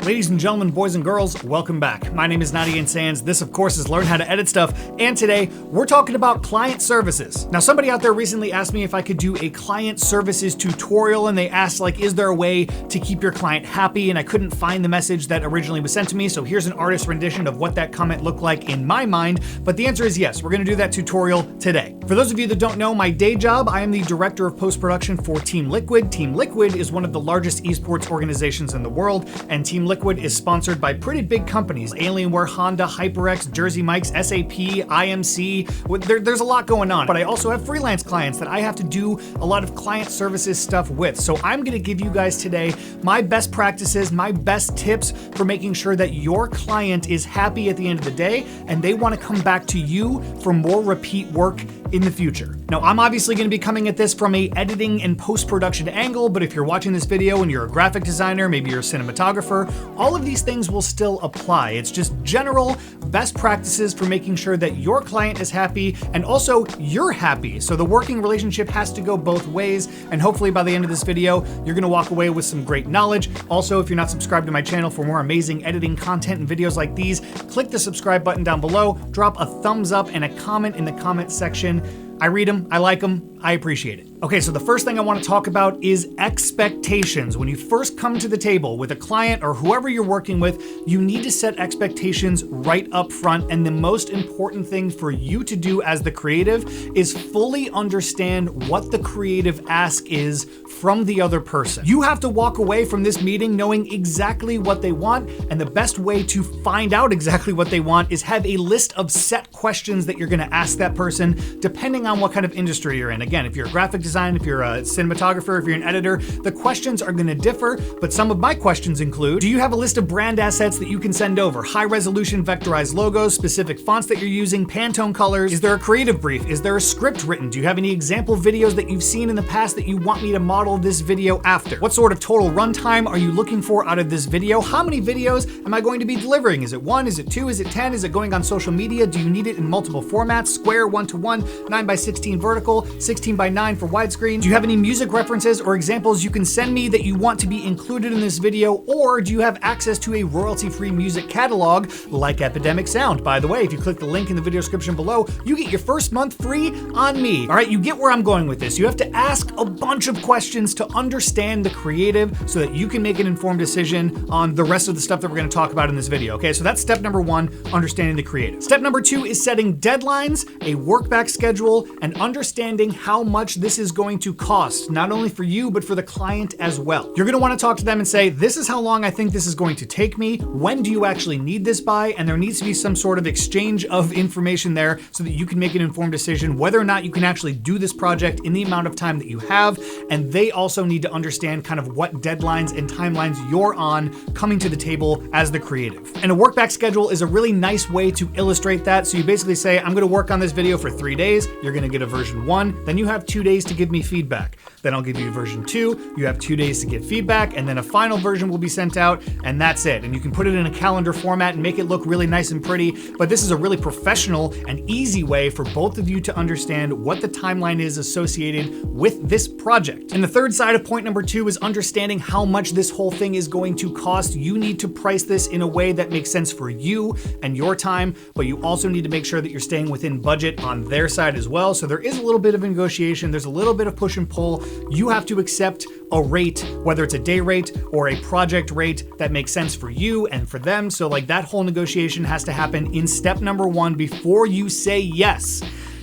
Ladies and gentlemen, boys and girls, welcome back. My name is Nadia Sands. This, of course, is Learn How to Edit Stuff, and today we're talking about client services. Now, somebody out there recently asked me if I could do a client services tutorial, and they asked, is there a way to keep your client happy? And I couldn't find the message that originally was sent to me, so here's an artist rendition of what that comment looked like in my mind, but the answer is yes, we're gonna do that tutorial today. For those of you that don't know my day job, I am the director of post-production for Team Liquid. Team Liquid is one of the largest esports organizations in the world, and Team Liquid is sponsored by pretty big companies: Alienware, Honda, HyperX, Jersey Mike's, SAP, IMC. There's a lot going on, but I also have freelance clients that I have to do a lot of client services stuff with. So I'm gonna give you guys today my best practices, my best tips for making sure that your client is happy at the end of the day and they wanna come back to you for more repeat work in the future. Now, I'm obviously gonna be coming at this from a editing and post-production angle, but if you're watching this video and you're a graphic designer, maybe you're a cinematographer, all of these things will still apply. It's just general best practices for making sure that your client is happy and also you're happy. So the working relationship has to go both ways, and hopefully by the end of this video, you're gonna walk away with some great knowledge. Also, if you're not subscribed to my channel for more amazing editing content and videos like these, click the subscribe button down below, drop a thumbs up and a comment in the comment section. I read them, I like them, I appreciate it. Okay, so the first thing I want to talk about is expectations. When you first come to the table with a client or whoever you're working with, you need to set expectations right up front. And the most important thing for you to do as the creative is fully understand what the creative ask is from the other person. You have to walk away from this meeting knowing exactly what they want, and the best way to find out exactly what they want is have a list of set questions that you're going to ask that person, depending on what kind of industry you're in. Again, if you're a graphic design, if you're a cinematographer, if you're an editor, the questions are gonna differ, but some of my questions include: do you have a list of brand assets that you can send over? High resolution vectorized logos, specific fonts that you're using, Pantone colors? Is there a creative brief? Is there a script written? Do you have any example videos that you've seen in the past that you want me to model this video after? What sort of total runtime are you looking for out of this video? How many videos am I going to be delivering? Is it 1? Is it 2? Is it 10? Is it going on social media? Do you need it in multiple formats? Square, 1:1, 9:16 vertical, 16:9 for widescreen? Do you have any music references or examples you can send me that you want to be included in this video? Or do you have access to a royalty-free music catalog like Epidemic Sound? By the way, if you click the link in the video description below, you get your first month free on me. All right, you get where I'm going with this. You have to ask a bunch of questions to understand the creative so that you can make an informed decision on the rest of the stuff that we're gonna talk about in this video, okay? So that's step number 1, understanding the creative. Step number 2 is setting deadlines, a workback schedule, and understanding how much this is going to cost, not only for you, but for the client as well. You're gonna wanna talk to them and say, this is how long I think this is going to take me. When do you actually need this by? And there needs to be some sort of exchange of information there so that you can make an informed decision whether or not you can actually do this project in the amount of time that you have. And they also need to understand kind of what deadlines and timelines you're on coming to the table as the creative. And a workback schedule is a really nice way to illustrate that. So you basically say, I'm gonna work on this video for 3 days. You're gonna get a version 1, then you have 2 days to give me feedback. Then I'll give you version 2, you have 2 days to get feedback, and then a final version will be sent out, and that's it. And you can put it in a calendar format and make it look really nice and pretty, but this is a really professional and easy way for both of you to understand what the timeline is associated with this project. And the third side of point number 2 is understanding how much this whole thing is going to cost. You need to price this in a way that makes sense for you and your time, but you also need to make sure that you're staying within budget on their side as well. So there is a little bit of negotiation, there's a little bit of push and pull. You have to accept a rate, whether it's a day rate or a project rate that makes sense for you and for them. So that whole negotiation has to happen in step number 1 before you say yes.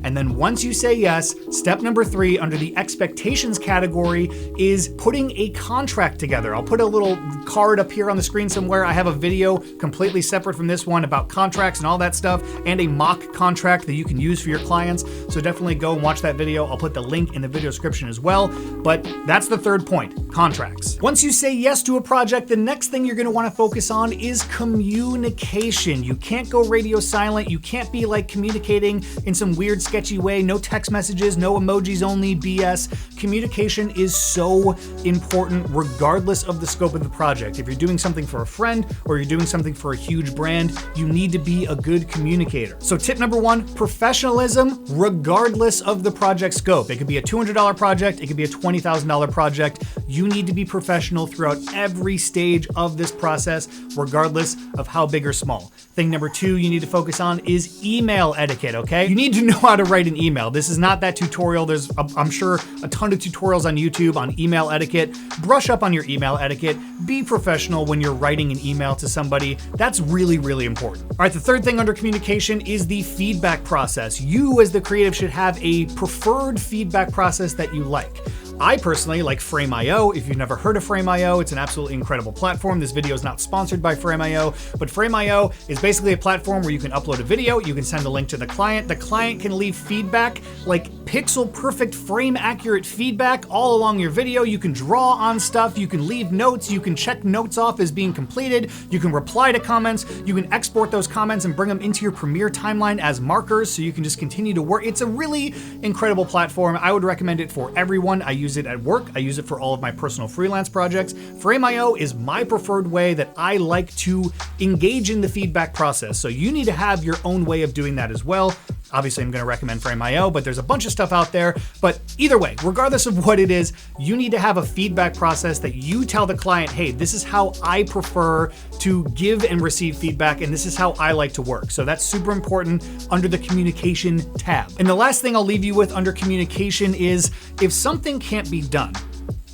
And then once you say yes, step number 3 under the expectations category is putting a contract together. I'll put a little card up here on the screen somewhere. I have a video completely separate from this one about contracts and all that stuff, and a mock contract that you can use for your clients. So definitely go and watch that video. I'll put the link in the video description as well. But that's the third point, contracts. Once you say yes to a project, the next thing you're gonna wanna focus on is communication. You can't go radio silent. You can't be communicating in some weird sketchy way, no text messages, no emojis only BS. Communication is so important regardless of the scope of the project. If you're doing something for a friend or you're doing something for a huge brand, you need to be a good communicator. So tip number one, professionalism regardless of the project scope. It could be a $200 project, it could be a $20,000 project. You need to be professional throughout every stage of this process, regardless of how big or small. Thing number two you need to focus on is email etiquette, okay? You need to know how to write an email. This is not that tutorial. There's, I'm sure, a ton of tutorials on YouTube on email etiquette. Brush up on your email etiquette. Be professional when you're writing an email to somebody. That's really, really important. All right, the third thing under communication is the feedback process. You as the creative should have a preferred feedback process that you like. I personally like Frame.io. If you've never heard of Frame.io, it's an absolutely incredible platform. This video is not sponsored by Frame.io, but Frame.io is basically a platform where you can upload a video, you can send a link to the client can leave feedback, like pixel perfect frame accurate feedback all along your video. You can draw on stuff, you can leave notes, you can check notes off as being completed, you can reply to comments, you can export those comments and bring them into your Premiere timeline as markers so you can just continue to work. It's a really incredible platform. I would recommend it for everyone. I use it at work. I use it for all of my personal freelance projects. Frame.io is my preferred way that I like to engage in the feedback process. So you need to have your own way of doing that as well. Obviously, I'm going to recommend Frame.io, but there's a bunch of stuff out there. But either way, regardless of what it is, you need to have a feedback process that you tell the client, hey, this is how I prefer to give and receive feedback, and this is how I like to work. So that's super important under the communication tab. And the last thing I'll leave you with under communication is if something can't be done,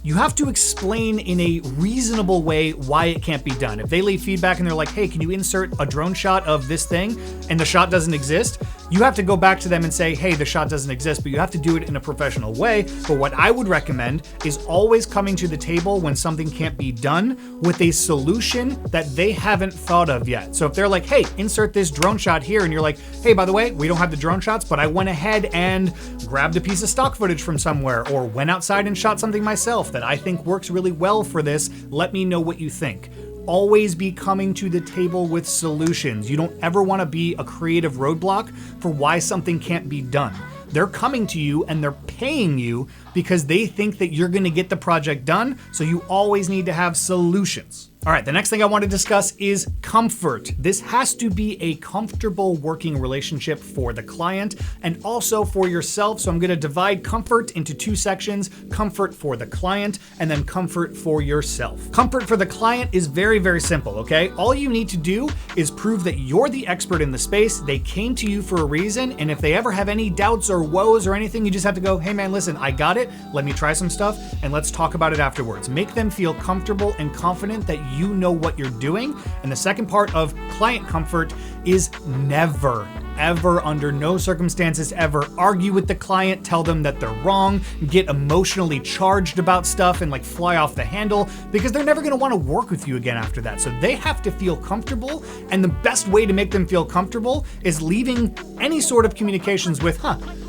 you have to explain in a reasonable way why it can't be done. If they leave feedback and they're like, hey, can you insert a drone shot of this thing, and the shot doesn't exist, you have to go back to them and say, hey, the shot doesn't exist, but you have to do it in a professional way. But what I would recommend is always coming to the table when something can't be done with a solution that they haven't thought of yet. So if they're like, hey, insert this drone shot here, and you're like, hey, by the way, we don't have the drone shots, but I went ahead and grabbed a piece of stock footage from somewhere or went outside and shot something myself that I think works really well for this. Let me know what you think. Always be coming to the table with solutions. You don't ever want to be a creative roadblock for why something can't be done. They're coming to you and they're paying you because they think that you're going to get the project done. So you always need to have solutions. All right, the next thing I want to discuss is comfort. This has to be a comfortable working relationship for the client and also for yourself. So I'm going to divide comfort into two sections: comfort for the client and then comfort for yourself. Comfort for the client is very, very simple, okay? All you need to do is prove that you're the expert in the space. They came to you for a reason, and if they ever have any doubts or woes or anything, you just have to go, hey man, listen, I got it. Let me try some stuff and let's talk about it afterwards. Make them feel comfortable and confident that you know what you're doing. And the second part of client comfort is never, ever, under no circumstances ever argue with the client, tell them that they're wrong, get emotionally charged about stuff and like fly off the handle, because they're never going to want to work with you again after that. So they have to feel comfortable, and the best way to make them feel comfortable is leaving any sort of communications with,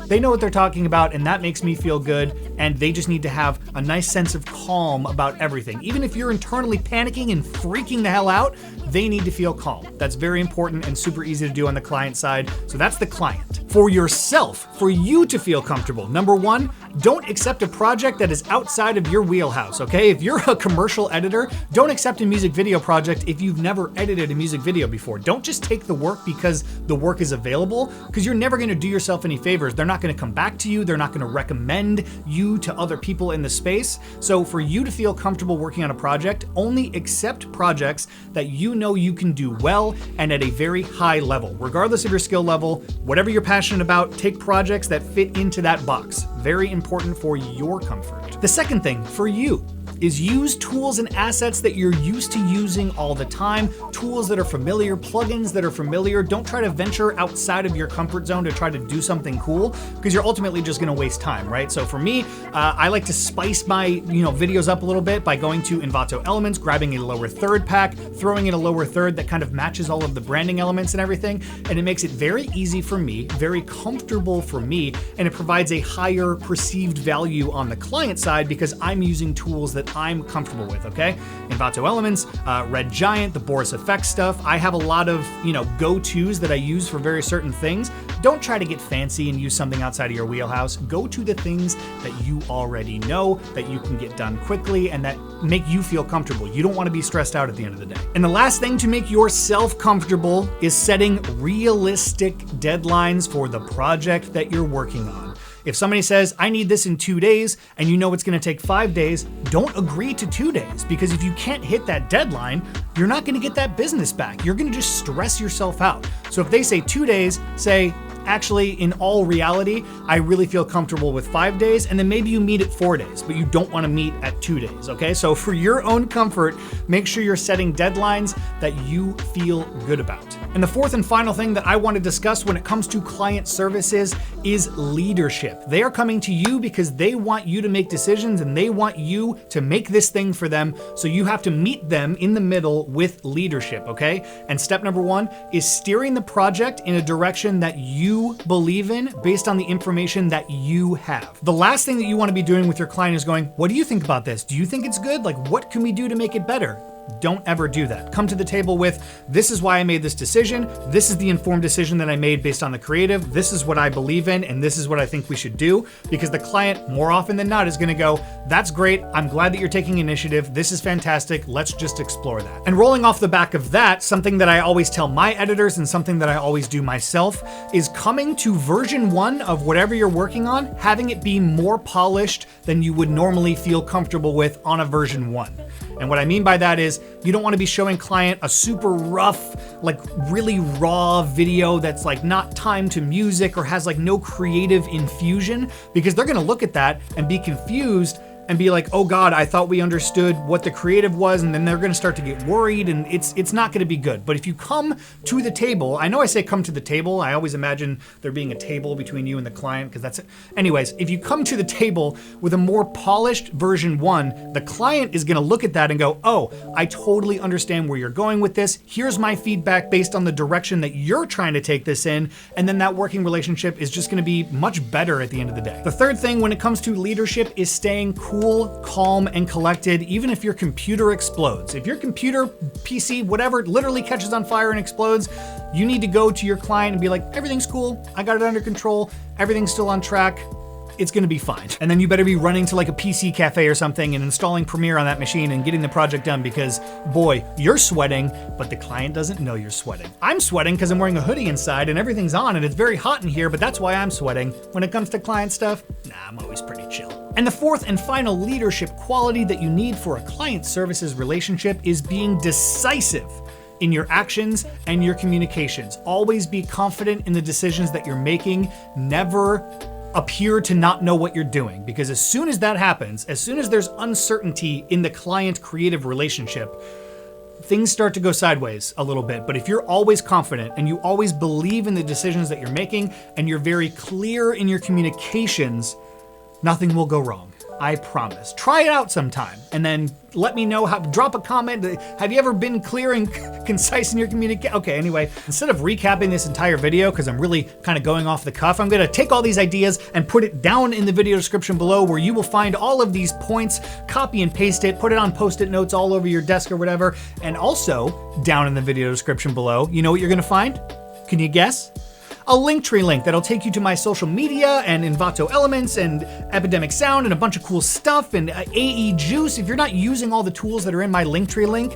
they know what they're talking about and that makes me feel good, and they just need to have a nice sense of calm about everything. Even if you're internally panicking and freaking the hell out, they need to feel calm. That's very important and super easy to do on the client side. So that's the client. For yourself, for you to feel comfortable, number one, don't accept a project that is outside of your wheelhouse, okay? If you're a commercial editor, don't accept a music video project if you've never edited a music video before. Don't just take the work because the work is available, because you're never gonna do yourself any favors. They're not gonna come back to you. They're not gonna recommend you to other people in the space. So for you to feel comfortable working on a project, only accept projects that you know you can do well and at a very high level. Regardless of your skill level, whatever you're passionate about, take projects that fit into that box. Very important for your comfort. The second thing for you is use tools and assets that you're used to using all the time, tools that are familiar, plugins that are familiar. Don't try to venture outside of your comfort zone to try to do something cool, because you're ultimately just gonna waste time, right? So for me, I like to spice my videos up a little bit by going to Envato Elements, grabbing a lower third pack, throwing in a lower third that kind of matches all of the branding elements and everything, and it makes it very easy for me, very comfortable for me, and it provides a higher perceived value on the client side because I'm using tools that I'm comfortable with, okay? Envato Elements, Red Giant, the Boris Effect stuff. I have a lot of, go-tos that I use for very certain things. Don't try to get fancy and use something outside of your wheelhouse. Go to the things that you already know, that you can get done quickly, and that make you feel comfortable. You don't want to be stressed out at the end of the day. And the last thing to make yourself comfortable is setting realistic deadlines for the project that you're working on. If somebody says, I need this in 2 days, and you know it's gonna take 5 days, don't agree to 2 days, because if you can't hit that deadline, you're not gonna get that business back. You're gonna just stress yourself out. So if they say 2 days, say, actually, in all reality, I really feel comfortable with 5 days, and then maybe you meet at 4 days, but you don't wanna meet at 2 days, okay? So for your own comfort, make sure you're setting deadlines that you feel good about. And the fourth and final thing that I want to discuss when it comes to client services is leadership. They are coming to you because they want you to make decisions and they want you to make this thing for them. So you have to meet them in the middle with leadership, okay? And step number one is steering the project in a direction that you believe in based on the information that you have. The last thing that you want to be doing with your client is going, what do you think about this? Do you think it's good? Like, what can we do to make it better? Don't ever do that. Come to the table with, this is why I made this decision. This is the informed decision that I made based on the creative. This is what I believe in, and this is what I think we should do. Because the client, more often than not, is gonna go, that's great. I'm glad that you're taking initiative. This is fantastic. Let's just explore that. And rolling off the back of that, something that I always tell my editors and something that I always do myself is coming to version 1 of whatever you're working on, having it be more polished than you would normally feel comfortable with on a version 1. And what I mean by that is you don't want to be showing client a super rough, like really raw video that's like not timed to music or has like no creative infusion, because they're going to look at that and be confused and be like, oh God, I thought we understood what the creative was, and then they're gonna start to get worried, and it's not gonna be good. But if you come to the table, I know I say come to the table, I always imagine there being a table between you and the client, because that's it. Anyways, if you come to the table with a more polished version 1, the client is gonna look at that and go, oh, I totally understand where you're going with this. Here's my feedback based on the direction that you're trying to take this in, and then that working relationship is just gonna be much better at the end of the day. The third thing when it comes to leadership is staying cool, calm, and collected, even if your computer explodes. If your computer, PC, whatever, literally catches on fire and explodes, you need to go to your client and be like, everything's cool, I got it under control, everything's still on track, it's gonna be fine. And then you better be running to like a PC cafe or something and installing Premiere on that machine and getting the project done, because boy, you're sweating, but the client doesn't know you're sweating. I'm sweating because I'm wearing a hoodie inside and everything's on and it's very hot in here, but that's why I'm sweating. When it comes to client stuff, nah, I'm always pretty chill. And the fourth and final leadership quality that you need for a client services relationship is being decisive in your actions and your communications. Always be confident in the decisions that you're making. Never appear to not know what you're doing, because as soon as that happens, as soon as there's uncertainty in the client creative relationship, things start to go sideways a little bit. But if you're always confident and you always believe in the decisions that you're making and you're very clear in your communications, nothing will go wrong. I promise. Try it out sometime and then let me know how, drop a comment. Have you ever been clear and concise in your communication? Okay, anyway, instead of recapping this entire video, because I'm really kind of going off the cuff, I'm gonna take all these ideas and put it down in the video description below, where you will find all of these points, copy and paste it, put it on Post-it notes all over your desk or whatever. And also down in the video description below, you know what you're gonna find? Can you guess? A Linktree link that'll take you to my social media and Envato Elements and Epidemic Sound and a bunch of cool stuff and AE Juice. If you're not using all the tools that are in my Linktree link,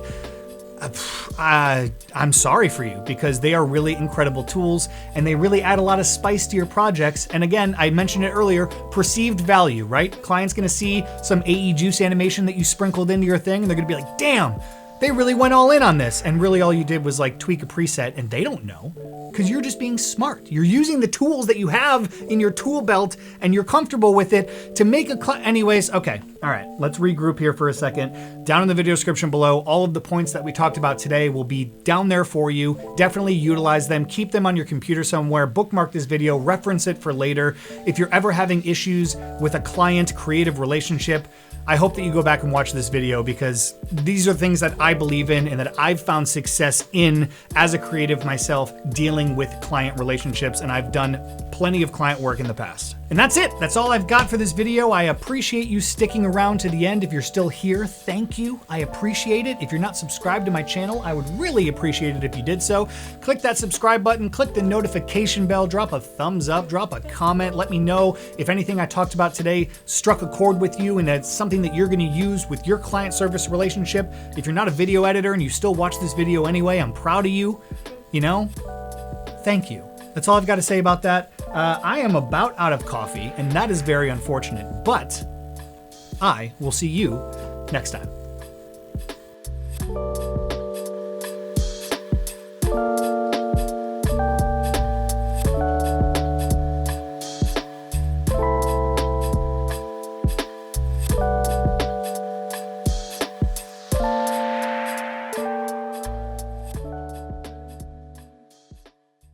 I'm sorry for you, because they are really incredible tools and they really add a lot of spice to your projects. And again, I mentioned it earlier, perceived value, right? Client's gonna see some AE Juice animation that you sprinkled into your thing and they're gonna be like, damn, they really went all in on this. And really all you did was like tweak a preset, and they don't know, because you're just being smart. You're using the tools that you have in your tool belt and you're comfortable with it to make anyways, okay. All right, let's regroup here for a second. Down in the video description below, all of the points that we talked about today will be down there for you. Definitely utilize them, keep them on your computer somewhere, bookmark this video, reference it for later. If you're ever having issues with a client creative relationship, I hope that you go back and watch this video, because these are things that I believe in and that I've found success in as a creative myself, dealing with client relationships, and I've done plenty of client work in the past. And that's it. That's all I've got for this video. I appreciate you sticking around to the end. If you're still here, thank you. I appreciate it. If you're not subscribed to my channel, I would really appreciate it if you did so. Click that subscribe button, click the notification bell, drop a thumbs up, drop a comment. Let me know if anything I talked about today struck a chord with you and it's something that you're going to use with your client service relationship. If you're not a video editor and you still watch this video anyway, I'm proud of you. You know, thank you. That's all I've got to say about that. I am about out of coffee, and that is very unfortunate, but I will see you next time.